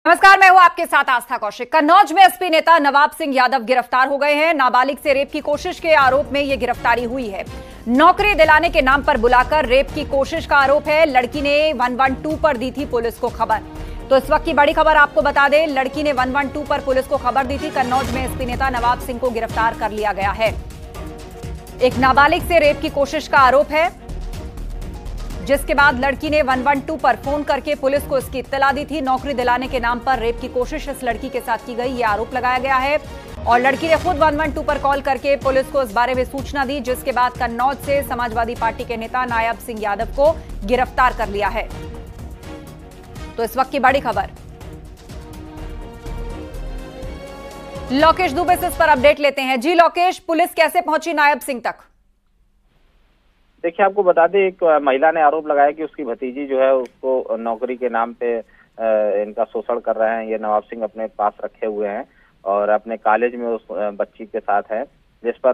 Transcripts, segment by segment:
नमस्कार, मैं हूं आपके साथ आस्था कौशिक। कन्नौज में एसपी नेता नवाब सिंह यादव गिरफ्तार हो गए हैं। नाबालिग से रेप की कोशिश के आरोप में यह गिरफ्तारी हुई है। नौकरी दिलाने के नाम पर बुलाकर रेप की कोशिश का आरोप है। लड़की ने 112 पर दी थी पुलिस को खबर। तो इस वक्त की बड़ी खबर आपको बता दें, लड़की ने 112 पर पुलिस को खबर दी थी। कन्नौज में एसपी नेता नवाब सिंह को गिरफ्तार कर लिया गया है। एक नाबालिग से रेप की कोशिश का आरोप है, जिसके बाद लड़की ने 112 पर फोन करके पुलिस को इसकी इत्तला दी थी। नौकरी दिलाने के नाम पर रेप की कोशिश इस लड़की के साथ की गई, यह आरोप लगाया गया है। और लड़की ने खुद 112 पर कॉल करके पुलिस को इस बारे में सूचना दी, जिसके बाद कन्नौज से समाजवादी पार्टी के नेता नायब सिंह यादव को गिरफ्तार कर लिया है। तो इस वक्त की बड़ी खबर, लोकेश दुबे से इस पर अपडेट लेते हैं। जी लोकेश, पुलिस कैसे पहुंची नायब सिंह तक? देखिए, आपको बता दें, एक महिला ने आरोप लगाया कि उसकी भतीजी जो है उसको नौकरी के नाम पे इनका शोषण कर रहे हैं। ये नवाब सिंह अपने पास रखे हुए हैं और अपने कॉलेज में उस बच्ची के साथ है, जिस पर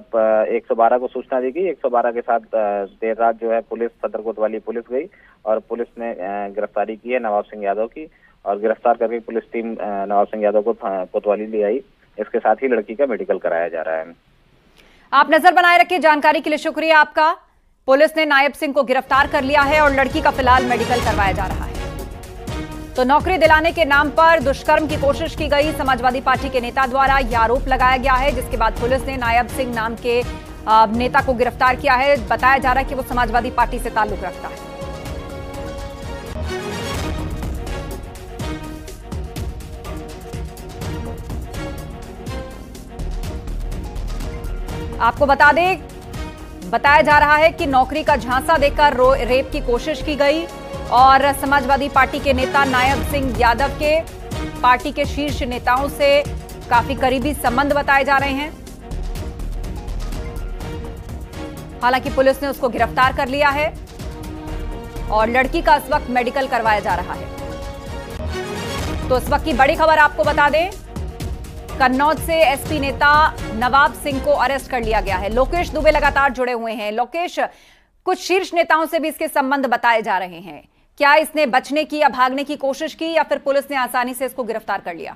112 को सूचना दी गई। 112 के साथ देर रात जो है पुलिस, सदर कोतवाली पुलिस गई और पुलिस ने गिरफ्तारी की है नवाब सिंह यादव की। और गिरफ्तार करके पुलिस टीम नवाब सिंह यादव को कोतवाली ले आई। इसके साथ ही लड़की का मेडिकल कराया जा रहा है। आप नजर बनाए रखिए। जानकारी के लिए शुक्रिया आपका। पुलिस ने नायब सिंह को गिरफ्तार कर लिया है और लड़की का फिलहाल मेडिकल करवाया जा रहा है। तो नौकरी दिलाने के नाम पर दुष्कर्म की कोशिश की गई समाजवादी पार्टी के नेता द्वारा, यह आरोप लगाया गया है, जिसके बाद पुलिस ने नायब सिंह नाम के नेता को गिरफ्तार किया है। बताया जा रहा है कि वो समाजवादी पार्टी से ताल्लुक रखता है। आपको बता दें, बताया जा रहा है कि नौकरी का झांसा देकर रेप की कोशिश की गई और समाजवादी पार्टी के नेता नायब सिंह यादव के पार्टी के शीर्ष नेताओं से काफी करीबी संबंध बताए जा रहे हैं। हालांकि पुलिस ने उसको गिरफ्तार कर लिया है और लड़की का इस वक्त मेडिकल करवाया जा रहा है। तो इस वक्त की बड़ी खबर आपको बता दें, कन्नौज से एसपी नेता नवाब सिंह को अरेस्ट कर लिया गया है। लोकेश दुबे लगातार जुड़े हुए हैं। लोकेश, कुछ शीर्ष नेताओं से भी इसके संबंध बताए जा रहे हैं। क्या इसने बचने की या भागने की कोशिश की या फिर पुलिस ने आसानी से इसको गिरफ्तार कर लिया?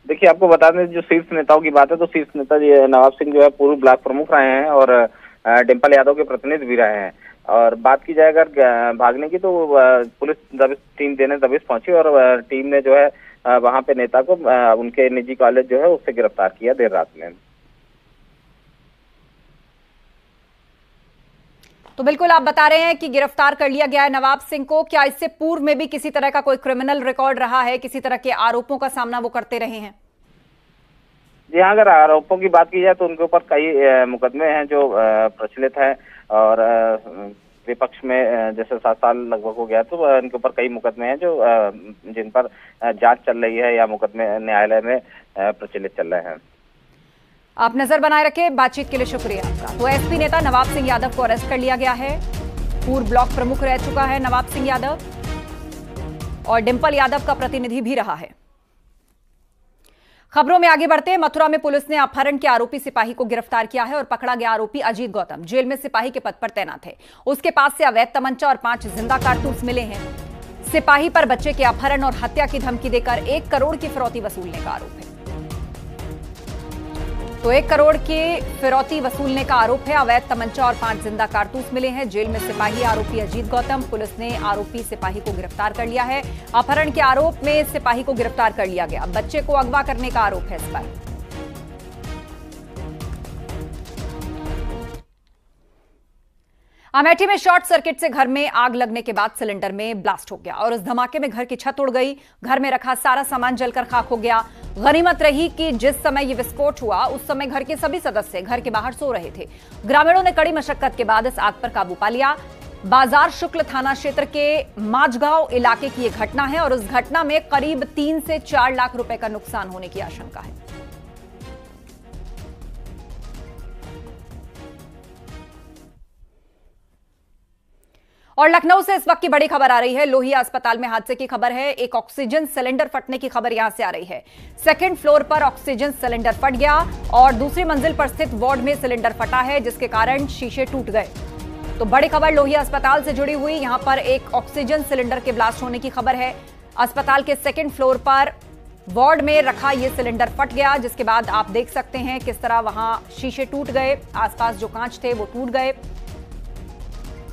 देखिए, आपको बता दें, जो शीर्ष नेताओं की बात है तो शीर्ष नेता नवाब सिंह जो है पूर्व ब्लॉक प्रमुख रहे हैं और डिंपल यादव के प्रतिनिधि भी रहे हैं। और बात की जाए अगर भागने की, तो पुलिस दबिश टीम देने दबिश पहुंची और टीम ने जो है वहां पे नेता को उनके निजी कॉलेज जो है उससे गिरफ्तार किया देर रात में। तो बिल्कुल आप बता रहे हैं कि गिरफ्तार कर लिया गया है नवाब सिंह को। क्या इससे पूर्व में भी किसी तरह का कोई क्रिमिनल रिकॉर्ड रहा है? किसी तरह के आरोपों का सामना वो करते रहे हैं? जी हाँ, अगर आरोपों की बात की जाए तो उनके ऊपर कई मुकदमे हैं जो प्रचलित हैं और विपक्ष में जैसे 7 साल लगभग हो गया, तो इनके ऊपर कई मुकदमे हैं जो जिन पर जांच चल रही है या मुकदमे न्यायालय में प्रचलित चल रहे हैं। आप नजर बनाए रखें। बातचीत के लिए शुक्रिया आपका। तो एसपी नेता नवाब सिंह यादव को अरेस्ट कर लिया गया है। पूर्व ब्लॉक प्रमुख रह चुका है नवाब सिंह यादव और डिंपल यादव का प्रतिनिधि भी रहा है। खबरों में आगे बढ़ते हैं। मथुरा में पुलिस ने अपहरण के आरोपी सिपाही को गिरफ्तार किया है और पकड़ा गया आरोपी अजीत गौतम जेल में सिपाही के पद पर तैनात है। उसके पास से अवैध तमंचा और 5 जिंदा कारतूस मिले हैं। सिपाही पर बच्चे के अपहरण और हत्या की धमकी देकर 1 करोड़ की फिरौती वसूलने का आरोप है। तो 1 करोड़ की फिरौती वसूलने का आरोप है। अवैध तमंचा और 5 जिंदा कारतूस मिले हैं। जेल में सिपाही आरोपी अजीत गौतम, पुलिस ने आरोपी सिपाही को गिरफ्तार कर लिया है। अपहरण के आरोप में सिपाही को गिरफ्तार कर लिया गया। बच्चे को अगवा करने का आरोप है इस पर। अमेठी में शॉर्ट सर्किट से घर में आग लगने के बाद सिलेंडर में ब्लास्ट हो गया और इस धमाके में घर की छत उड़ गई। घर में रखा सारा सामान जलकर खाक हो गया। गनीमत रही कि जिस समय यह विस्फोट हुआ उस समय घर के सभी सदस्य घर के बाहर सो रहे थे। ग्रामीणों ने कड़ी मशक्कत के बाद इस आग पर काबू पा लिया। बाजार शुक्ल थाना क्षेत्र के माझगांव इलाके की यह घटना है और इस घटना में करीब 3 से 4 लाख रुपए का नुकसान होने की आशंका है। और लखनऊ से इस वक्त की बड़ी खबर आ रही है। लोहिया अस्पताल में हादसे की खबर है। एक ऑक्सीजन सिलेंडर फटने की खबर यहां से आ रही है। 2nd फ्लोर पर ऑक्सीजन सिलेंडर फट गया और दूसरी मंजिल पर स्थित वार्ड में सिलेंडर फटा है, जिसके कारण शीशे टूट गए। तो बड़ी खबर लोहिया अस्पताल से जुड़ी हुई, यहां पर एक ऑक्सीजन सिलेंडर के ब्लास्ट होने की खबर है। अस्पताल के सेकंड फ्लोर पर वार्ड में रखा यह सिलेंडर फट गया, जिसके बाद आप देख सकते हैं किस तरह वहां शीशे टूट गए, आसपास जो कांच थे वो टूट गए।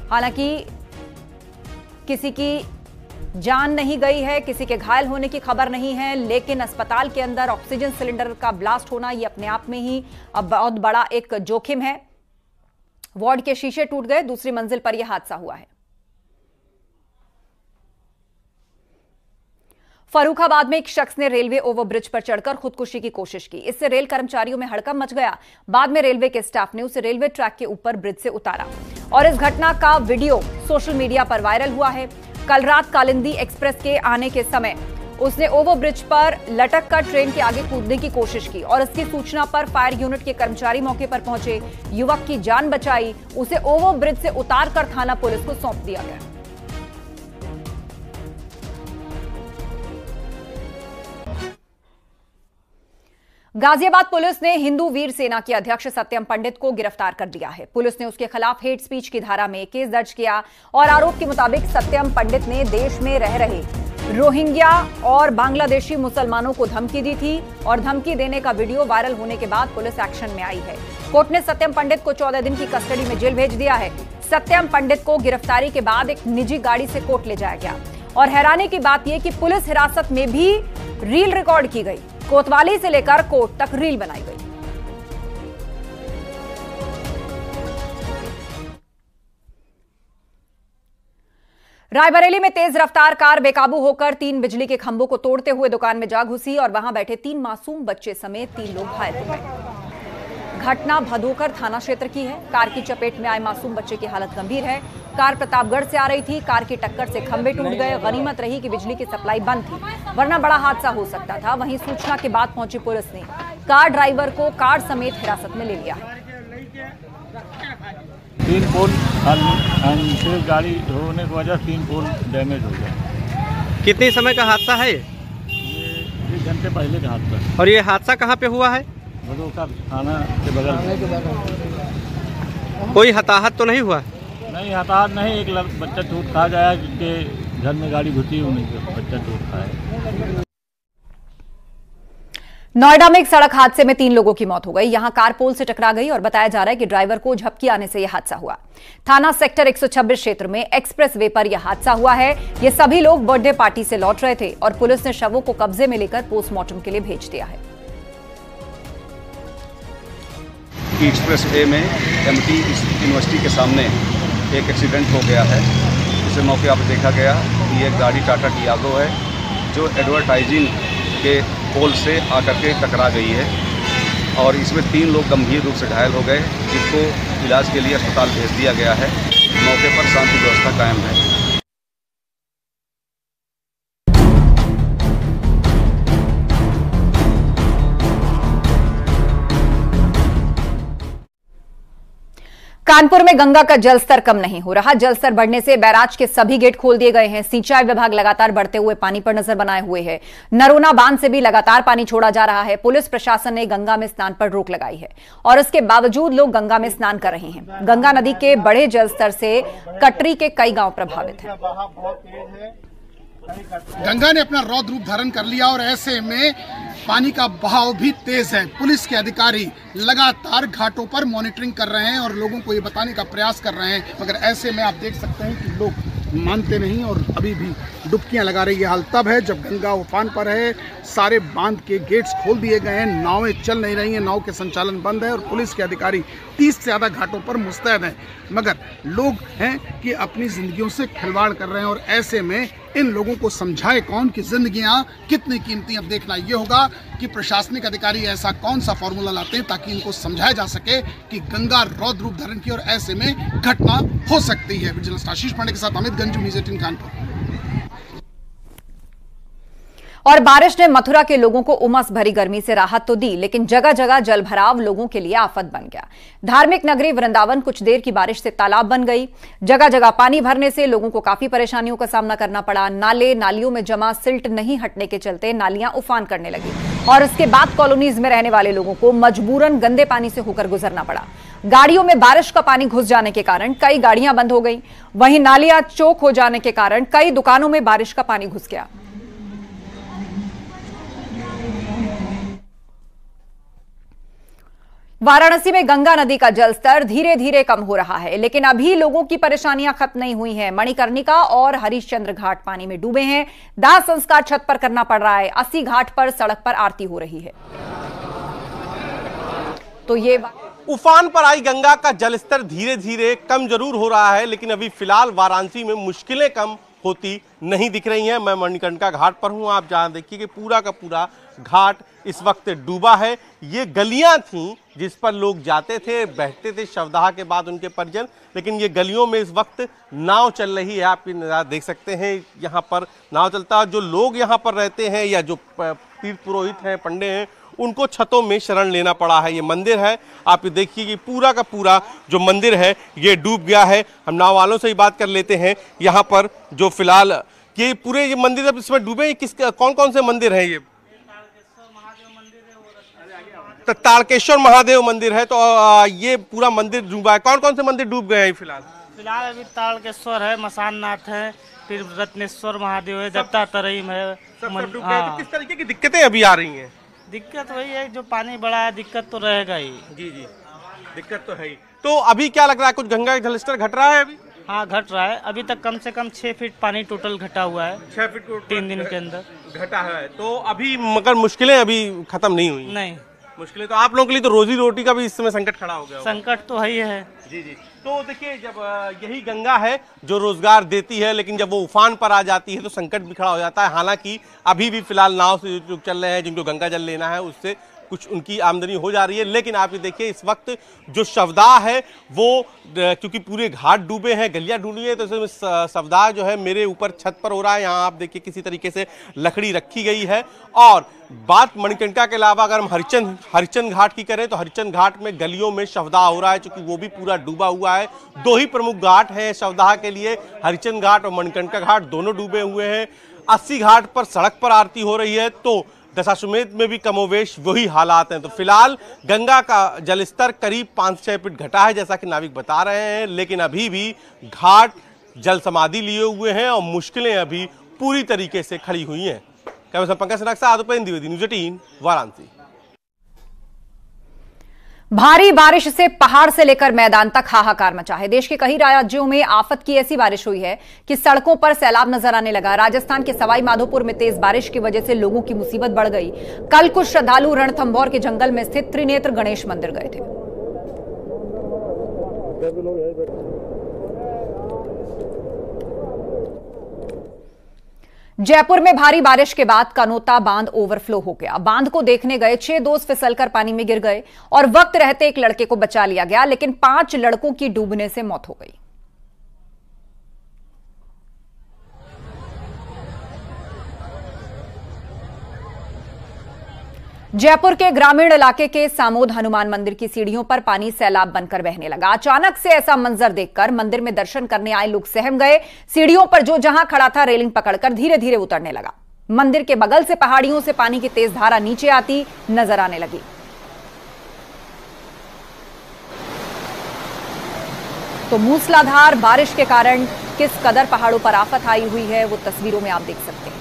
हालांकि किसी की जान नहीं गई है, किसी के घायल होने की खबर नहीं है, लेकिन अस्पताल के अंदर ऑक्सीजन सिलेंडर का ब्लास्ट होना यह अपने आप में ही अब बहुत बड़ा एक जोखिम है। वार्ड के शीशे टूट गए, दूसरी मंजिल पर यह हादसा हुआ है। फर्रुखाबाद में एक शख्स ने रेलवे ओवरब्रिज पर चढ़कर खुदकुशी की कोशिश की। इससे रेल कर्मचारियों में हड़कंप मच गया। बाद में रेलवे के स्टाफ ने उसे रेलवे ट्रैक के ऊपर ब्रिज से उतारा और इस घटना का वीडियो सोशल मीडिया पर वायरल हुआ है। कल रात कालिंदी एक्सप्रेस के आने के समय उसने ओवरब्रिज पर लटक कर ट्रेन के आगे कूदने की कोशिश की और इसकी सूचना पर फायर यूनिट के कर्मचारी मौके पर पहुंचे, युवक की जान बचाई, उसे ओवरब्रिज से उतारकर थाना पुलिस को सौंप दिया गया। गाजियाबाद पुलिस ने हिंदू वीर सेना के अध्यक्ष सत्यम पंडित को गिरफ्तार कर दिया है। पुलिस ने उसके खिलाफ हेट स्पीच की धारा में केस दर्ज किया और आरोप के मुताबिक सत्यम पंडित ने देश में रह रहे रोहिंग्या और बांग्लादेशी मुसलमानों को धमकी दी थी और धमकी देने का वीडियो वायरल होने के बाद पुलिस एक्शन में आई है। कोर्ट ने सत्यम पंडित को 14 दिन की कस्टडी में जेल भेज दिया है। सत्यम पंडित को गिरफ्तारी के बाद एक निजी गाड़ी से कोर्ट ले जाया गया और हैरानी की बात यह कि पुलिस हिरासत में भी रील रिकॉर्ड की गई। कोतवाली से लेकर कोर्ट तक रील बनाई गई। रायबरेली में तेज रफ्तार कार बेकाबू होकर 3 बिजली के खंभों को तोड़ते हुए दुकान में जा घुसी और वहां बैठे 3 मासूम बच्चे समेत 3 लोग घायल हो गए। घटना भदोकर थाना क्षेत्र की है। कार की चपेट में आए मासूम बच्चे की हालत गंभीर है। कार प्रतापगढ़ से आ रही थी। कार की टक्कर से खंभे टूट गए। गनीमत रही कि बिजली की सप्लाई बंद थी, वरना बड़ा हादसा हो सकता था। वहीं सूचना के बाद पहुंची पुलिस ने कार ड्राइवर को कार समेत हिरासत में ले लिया है। 3 पोल अनसेफ गाड़ी होने की वजह 3 पोल डैमेज हो गया। कितने समय का हादसा है? ये 1 घंटे पहले का हादसा। और ये हादसा कहाँ पे हुआ है? भदोकर थाना के बगल में। कोई हताहत तो नहीं हुआ? नहीं, हताहत नहीं। एक बच्चा टूट खा गया, जिनके घर में गाड़ी घुसी उन्हीं का बच्चा टूट खाया। नोएडा में एक सड़क हादसे में 3 लोगों की मौत हो गई। यहां कार पोल से टकरा गई और बताया जा रहा है कि ड्राइवर को झपकी आने से यह हादसा हुआ। थाना सेक्टर 126 क्षेत्र में एक्सप्रेस वे पर यह हादसा हुआ है। ये सभी लोग बर्थडे पार्टी से लौट रहे थे और पुलिस ने शवों को कब्जे में लेकर पोस्टमार्टम के लिए भेज दिया है। एक्सप्रेस वे में एमटी यूनिवर्सिटी के सामने एक एक्सीडेंट हो गया है। इसे मौके पर देखा गया कि ये गाड़ी टाटा टियागो है जो एडवर्टाइजिंग के पोल से आकर के टकरा गई है और इसमें 3 लोग गंभीर रूप से घायल हो गए, जिनको इलाज के लिए अस्पताल भेज दिया गया है। मौके पर शांति व्यवस्था कायम है। कानपुर में गंगा का जलस्तर कम नहीं हो रहा। जलस्तर बढ़ने से बैराज के सभी गेट खोल दिए गए हैं। सिंचाई विभाग लगातार बढ़ते हुए पानी पर नजर बनाए हुए है। नरोना बांध से भी लगातार पानी छोड़ा जा रहा है। पुलिस प्रशासन ने गंगा में स्नान पर रोक लगाई है और इसके बावजूद लोग गंगा में स्नान कर रहे हैं। गंगा नदी के बढ़े जलस्तर से कटरी के कई गांव प्रभावित हैं। गंगा ने अपना रौद्र रूप धारण कर लिया और ऐसे में पानी का बहाव भी तेज है। पुलिस के अधिकारी लगातार घाटों पर मॉनिटरिंग कर रहे हैं और लोगों को ये बताने का प्रयास कर रहे हैं, मगर ऐसे में आप देख सकते हैं कि लोग मानते नहीं और अभी भी डुबकियां लगा रही है। हाल तब है जब गंगा उफान पर है। सारे बांध के गेट्स खोल दिए गए हैं, नावें चल नहीं रही हैं, नाव के संचालन बंद है और पुलिस के अधिकारी 30 से ज़्यादा घाटों पर मुस्तैद हैं, मगर लोग हैं कि अपनी जिंदगियों से खिलवाड़ कर रहे हैं और ऐसे में इन लोगों को समझाए कौन कि जिंदगियां कितनी कीमती। अब देखना ये होगा कि प्रशासनिक अधिकारी ऐसा कौन सा फॉर्मूला लाते हैं ताकि इनको समझाया जा सके कि गंगा रौद्र रूप धारण की और ऐसे में घटना हो सकती है। विजिलेंस आशीष पांडे के साथ अमित गंजू, न्यूज़ 18 कानपुर। और बारिश ने मथुरा के लोगों को उमस भरी गर्मी से राहत तो दी, लेकिन जगह जगह जलभराव लोगों के लिए आफत बन गया। धार्मिक नगरी वृंदावन कुछ देर की बारिश से तालाब बन गई। जगह जगह पानी भरने से लोगों को काफी परेशानियों का सामना करना पड़ा। नाले नालियों में जमा सिल्ट नहीं हटने के चलते नालियां उफान करने लगी और इसके बाद कॉलोनीज में रहने वाले लोगों को मजबूरन गंदे पानी से होकर गुजरना पड़ा। गाड़ियों में बारिश का पानी घुस जाने के कारण कई गाड़ियां बंद हो गई। वहीं नालियां चौक हो जाने के कारण कई दुकानों में बारिश का पानी घुस गया। वाराणसी में गंगा नदी का जलस्तर धीरे धीरे कम हो रहा है, लेकिन अभी लोगों की परेशानियां खत्म नहीं हुई हैं। मणिकर्णिका और हरिश्चंद्र घाट पानी में डूबे हैं। दाह संस्कार छत पर करना पड़ रहा है। 80 घाट पर सड़क पर आरती हो रही है। तो ये उफान पर आई गंगा का जलस्तर धीरे धीरे कम जरूर हो रहा है, लेकिन अभी फिलहाल वाराणसी में मुश्किलें कम होती नहीं दिख रही हैं। मैं मणिकर्णिका घाट पर हूं। आप जहां देखिए कि पूरा का पूरा घाट इस वक्त डूबा है। ये गलियां थीं जिस पर लोग जाते थे, बैठते थे शवदाह के बाद उनके परिजन, लेकिन ये गलियों में इस वक्त नाव चल रही है। आप नज़ारा देख सकते हैं, यहाँ पर नाव चलता है। जो लोग यहाँ पर रहते हैं या जो तीर्थ पुरोहित हैं, पंडे हैं, उनको छतों में शरण लेना पड़ा है। ये मंदिर है, आप ये देखिए कि पूरा का पूरा जो मंदिर है ये डूब गया है। हम नाव वालों से ही बात कर लेते हैं। यहाँ पर जो फिलहाल ये पूरे ये मंदिर अब इसमें डूबे, कौन कौन से मंदिर हैं? ये ताड़केश्वर महादेव मंदिर है। तो ये पूरा मंदिर डूबा है। कौन कौन से मंदिर डूब गए हैं फिलहाल? फिलहाल अभी ताड़केश्वर है, मसाननाथ है, फिर रत्नेश्वर महादेव है, दत्तात्रेय है। तो किस तरीके की दिक्कतें अभी आ रही हैं? दिक्कत वही है, जो पानी बढ़ा है, दिक्कत तो रहेगा ही। जी, दिक्कत तो है ही। तो अभी क्या लग रहा है, कुछ गंगा का जलस्तर घट रहा है अभी? हाँ, घट रहा है। अभी तक कम से कम 6 फीट पानी टोटल घटा हुआ है। 6 फीट 3 दिन के अंदर घटा है। तो अभी मगर मुश्किलें अभी खत्म नहीं हुई? नहीं, मुश्किलें तो आप लोगों के लिए तो रोजी रोटी का भी इस समय संकट खड़ा हो गया। संकट तो है ही है। जी। तो देखिए, जब यही गंगा है जो रोजगार देती है, लेकिन जब वो उफान पर आ जाती है तो संकट भी खड़ा हो जाता है। हालांकि अभी भी फिलहाल नाव से जो चल रहे हैं, जिनको गंगा जल लेना है, उससे कुछ उनकी आमदनी हो जा रही है। लेकिन आप ये देखिए, इस वक्त जो शवदाह है वो, क्योंकि पूरे घाट डूबे हैं, गलियां डूबी है, तो इसमें शवदाह जो है मेरे ऊपर छत पर हो रहा है। यहाँ आप देखिए किसी तरीके से लकड़ी रखी गई है। और बात मणिकर्णिका के अलावा अगर हम हरिश्चंद्र घाट की करें तो हरिश्चंद्र घाट में गलियों में शवदाह हो रहा है, क्योंकि वो भी पूरा डूबा हुआ है। 2 ही प्रमुख घाट हैं शवदाह के लिए, हरिश्चंद्र घाट और मणिकर्णिका घाट, दोनों डूबे हुए हैं। 80 घाट पर सड़क पर आरती हो रही है, तो दशाश्वमेध में भी कमोवेश वही हालात हैं। तो फिलहाल गंगा का जलस्तर करीब 5-6 फीट घटा है, जैसा कि नाविक बता रहे हैं, लेकिन अभी भी घाट जल समाधि लिए हुए हैं और मुश्किलें अभी पूरी तरीके से खड़ी हुई हैं। कैमरा पंकज सिन्हा के साथ उपेंद्र द्विवेदी, न्यूज़ 18 वाराणसी। भारी बारिश से पहाड़ से लेकर मैदान तक हाहाकार मचा है। देश के कई राज्यों में आफत की ऐसी बारिश हुई है कि सड़कों पर सैलाब नजर आने लगा। राजस्थान के सवाई माधोपुर में तेज बारिश की वजह से लोगों की मुसीबत बढ़ गई। कल कुछ श्रद्धालु रणथंभौर के जंगल में स्थित त्रिनेत्र गणेश मंदिर गए थे। जयपुर में भारी बारिश के बाद कनोता बांध ओवरफ्लो हो गया। बांध को देखने गए 6 दोस्त फिसलकर पानी में गिर गए और वक्त रहते एक लड़के को बचा लिया गया, लेकिन 5 लड़कों की डूबने से मौत हो गई। जयपुर के ग्रामीण इलाके के सामोद हनुमान मंदिर की सीढ़ियों पर पानी सैलाब बनकर बहने लगा। अचानक से ऐसा मंजर देखकर मंदिर में दर्शन करने आए लोग सहम गए। सीढ़ियों पर जो जहां खड़ा था रेलिंग पकड़कर धीरे धीरे उतरने लगा। मंदिर के बगल से पहाड़ियों से पानी की तेज धारा नीचे आती नजर आने लगी। तो मूसलाधार बारिश के कारण किस कदर पहाड़ों पर आफत आई हुई है वो तस्वीरों में आप देख सकते हैं।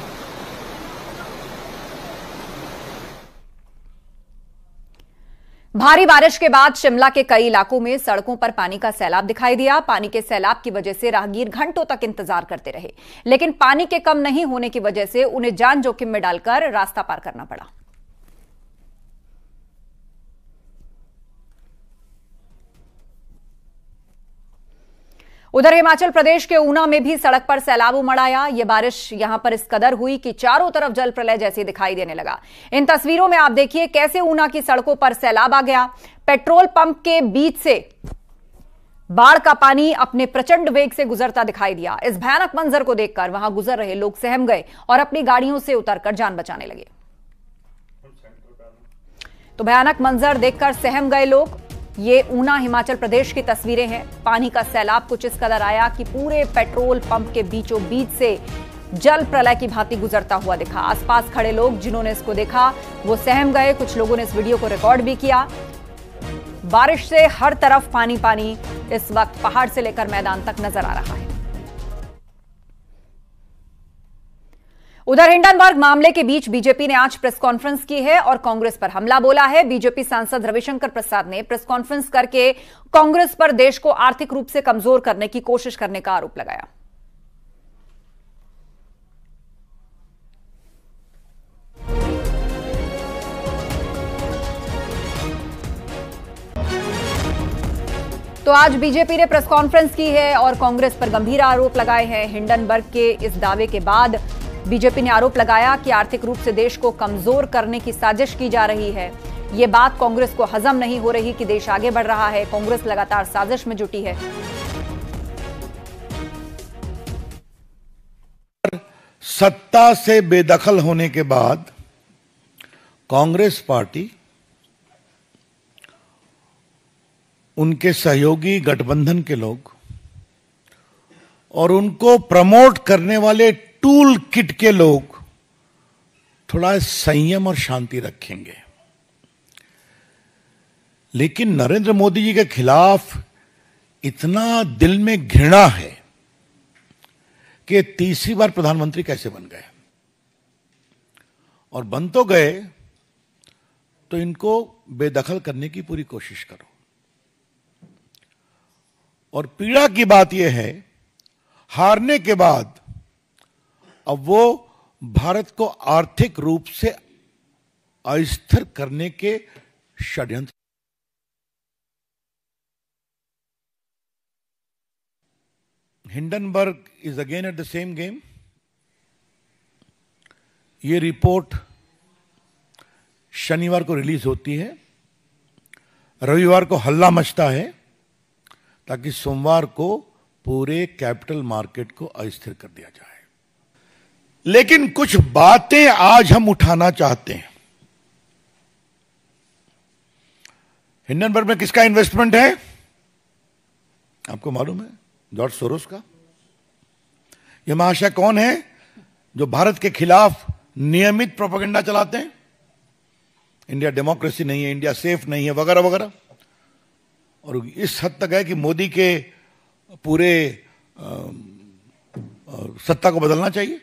भारी बारिश के बाद शिमला के कई इलाकों में सड़कों पर पानी का सैलाब दिखाई दिया। पानी के सैलाब की वजह से राहगीर घंटों तक इंतजार करते रहे, लेकिन पानी के कम नहीं होने की वजह से उन्हें जान जोखिम में डालकर रास्ता पार करना पड़ा। उधर हिमाचल प्रदेश के ऊना में भी सड़क पर सैलाब उमड़ आया। यह बारिश यहां पर इस कदर हुई कि चारों तरफ जल प्रलय जैसे दिखाई देने लगा। इन तस्वीरों में आप देखिए कैसे ऊना की सड़कों पर सैलाब आ गया। पेट्रोल पंप के बीच से बाढ़ का पानी अपने प्रचंड वेग से गुजरता दिखाई दिया। इस भयानक मंजर को देखकर वहां गुजर रहे लोग सहम गए और अपनी गाड़ियों से उतरकर जान बचाने लगे। तो भयानक मंजर देखकर सहम गए लोग। ये ऊना हिमाचल प्रदेश की तस्वीरें हैं। पानी का सैलाब कुछ इस कदर आया कि पूरे पेट्रोल पंप के बीचों बीच से जल प्रलय की भांति गुजरता हुआ दिखा। आसपास खड़े लोग जिन्होंने इसको देखा वो सहम गए। कुछ लोगों ने इस वीडियो को रिकॉर्ड भी किया। बारिश से हर तरफ पानी पानी इस वक्त पहाड़ से लेकर मैदान तक नजर आ रहा है। उधर हिंडनबर्ग मामले के बीच बीजेपी ने आज प्रेस कॉन्फ्रेंस की है और कांग्रेस पर हमला बोला है। बीजेपी सांसद रविशंकर प्रसाद ने प्रेस कॉन्फ्रेंस करके कांग्रेस पर देश को आर्थिक रूप से कमजोर करने की कोशिश करने का आरोप लगाया। तो आज बीजेपी ने प्रेस कॉन्फ्रेंस की है और कांग्रेस पर गंभीर आरोप लगाए हैं। हिंडनबर्ग के इस दावे के बाद बीजेपी ने आरोप लगाया कि आर्थिक रूप से देश को कमजोर करने की साजिश की जा रही है। ये बात कांग्रेस को हजम नहीं हो रही कि देश आगे बढ़ रहा है। कांग्रेस लगातार साजिश में जुटी है। सत्ता से बेदखल होने के बाद कांग्रेस पार्टी उनके सहयोगी गठबंधन के लोग और उनको प्रमोट करने वाले टूल किट के लोग थोड़ा संयम और शांति रखेंगे, लेकिन नरेंद्र मोदी जी के खिलाफ इतना दिल में घृणा है कि तीसरी बार प्रधानमंत्री कैसे बन गए, और बन तो गए तो इनको बेदखल करने की पूरी कोशिश करो। और पीड़ा की बात यह है, हारने के बाद अब वो भारत को आर्थिक रूप से अस्थिर करने के षड्यंत्र। Hindenburg is again at the same game. ये रिपोर्ट शनिवार को रिलीज होती है, रविवार को हल्ला मचता है ताकि सोमवार को पूरे कैपिटल मार्केट को अस्थिर कर दिया जाए। लेकिन कुछ बातें आज हम उठाना चाहते हैं। हिंडनबर्ग में किसका इन्वेस्टमेंट है आपको मालूम है? जॉर्ज सोरोस का। यह महाशय कौन है जो भारत के खिलाफ नियमित प्रोपेगेंडा चलाते हैं? इंडिया डेमोक्रेसी नहीं है, इंडिया सेफ नहीं है, वगैरह वगैरह। और इस हद तक है कि मोदी के पूरे सत्ता को बदलना चाहिए,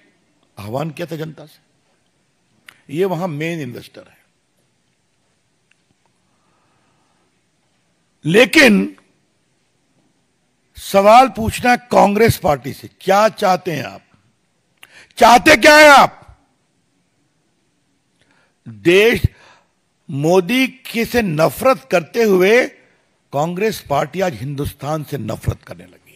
आह्वान किया था जनता से। ये वहां मेन इन्वेस्टर है। लेकिन सवाल पूछना है कांग्रेस पार्टी से, क्या चाहते हैं आप? चाहते क्या है आप? देश मोदी की से नफरत करते हुए कांग्रेस पार्टी आज हिंदुस्तान से नफरत करने लगी।